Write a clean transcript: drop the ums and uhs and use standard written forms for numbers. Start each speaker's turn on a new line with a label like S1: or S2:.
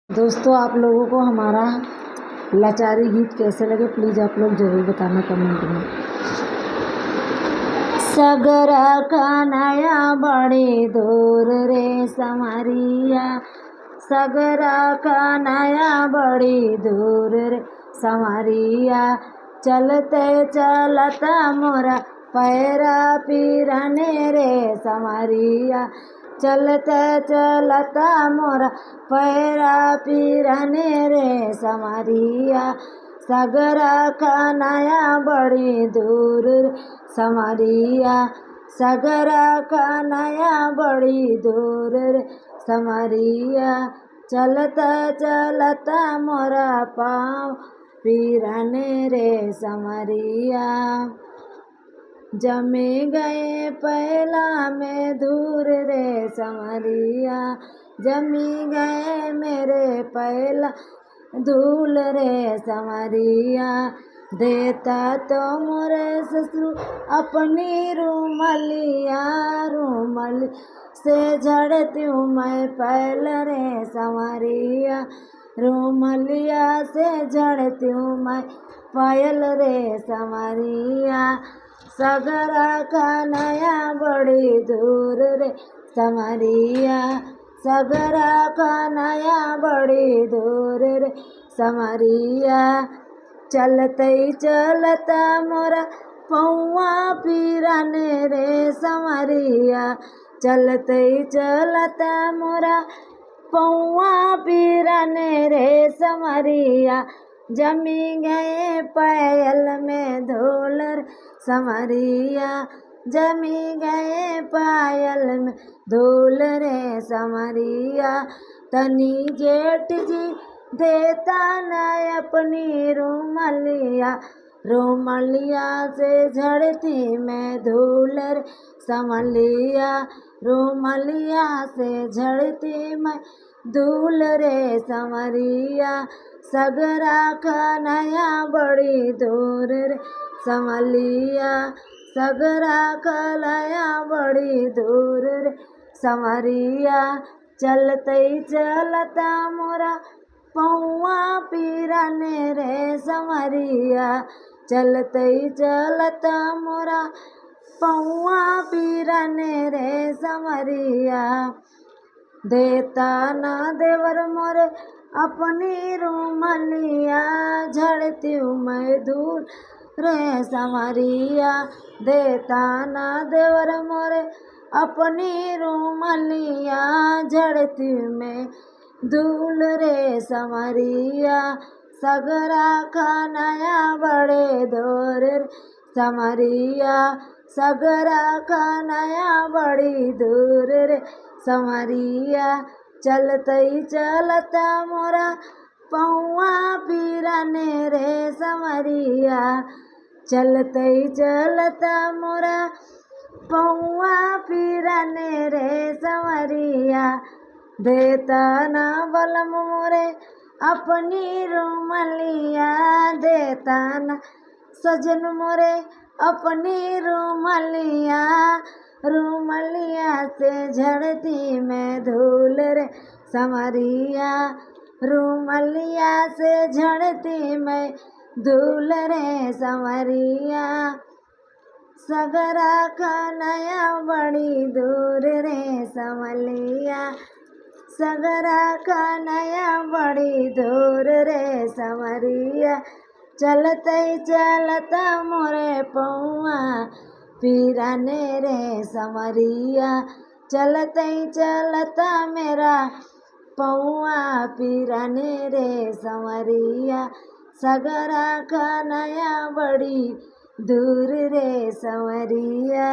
S1: दोस्तों, आप लोगों को हमारा लाचारी गीत कैसे लगे प्लीज़ आप लोग ज़रूर बताना कमेंट में। सगरा कन्हैया बड़ी दूर रे संवरिया, सगरा कन्हैया बड़ी दूर रे संवरिया, चलते चलता मोरा पैरा पीरने रे संवरिया, चलते चलता मोरा पैरा पीरने रे संवरिया, सगरा कन्हैया बड़ी दूर रे संवरिया, सगरा कन्हैया बड़ी दूर रे संवरिया, चलता चलता मोरा पाँव पीरने रे संवरिया, जमे गए पहला में दूर रे संवरिया, जमी गए मेरे पहला धूल रे संवरिया, देता तो मोरे ससुर अपनी रूमलिया, रूमल से झड़ती हूँ मैं पैल रे संवरिया, रूमलिया से झड़ती हूँ मैं पायल रे संवरिया, सगरा कन्हैया बड़ी दूर रे संवरिया, सगरा कन्हैया बड़ी दूर रे संवरिया, चलते चलता मोरा पौआ पीरने रे संवरिया, चलते चलता मोरा पौआ पीरने रे संवरिया, जमी गए पायल में धूल संवरिया, जमी गए पायल में धूल रे संवरिया, तनी जेठ जी देता न अपनी रूमलिया, रूमलिया से झड़ती मैं धूल रे संवरिया, रूमलिया से झड़ती मैं धूल रे संवरिया, सगरा कन्हैया बड़ी दूर रे संवरिया, सगरा कन्हैया बड़ी दूर रे संवरिया, चलते चलता मोरा पौआ पीरने रे संवरिया, चलते चलता मोरा पौआ पीरने रे संवरिया, देता ना देवर मोरे अपनी रूमलिया, झड़ती हूँ मैं दूर रे संवरिया, देता ना देवर मोरे अपनी रूमलिया, झड़ती मैं धूल रे संवरिया, सगरा कन्हैया बड़े दूर रे संवरिया, सगरा कन्हैया बड़ी दूर रे संवरिया, चलते चलता मोरा पौआ पीरने रे संवरिया, चलते चलता मोरा पौआ पीरने रे संवरिया, देता ना बलम मोरे अपनी रूमलिया, देता ना सजन मोरे अपनी रूमलिया, रूमलिया से झड़ती मैं धूल रे संवरिया, रूमलिया से झड़ती मैं धूल रे संवरिया, सगरा कन्हैया बड़ी दूर रे संवरिया, सगरा कन्हैया बड़ी दूर रे संवरिया, चलते चलता मोरे पौआ पीरने रे संवरिया, चलते चलता मेरा पौआ पीरने रे संवरिया, सगरा कन्हैया बड़ी दूर रे संवरिया।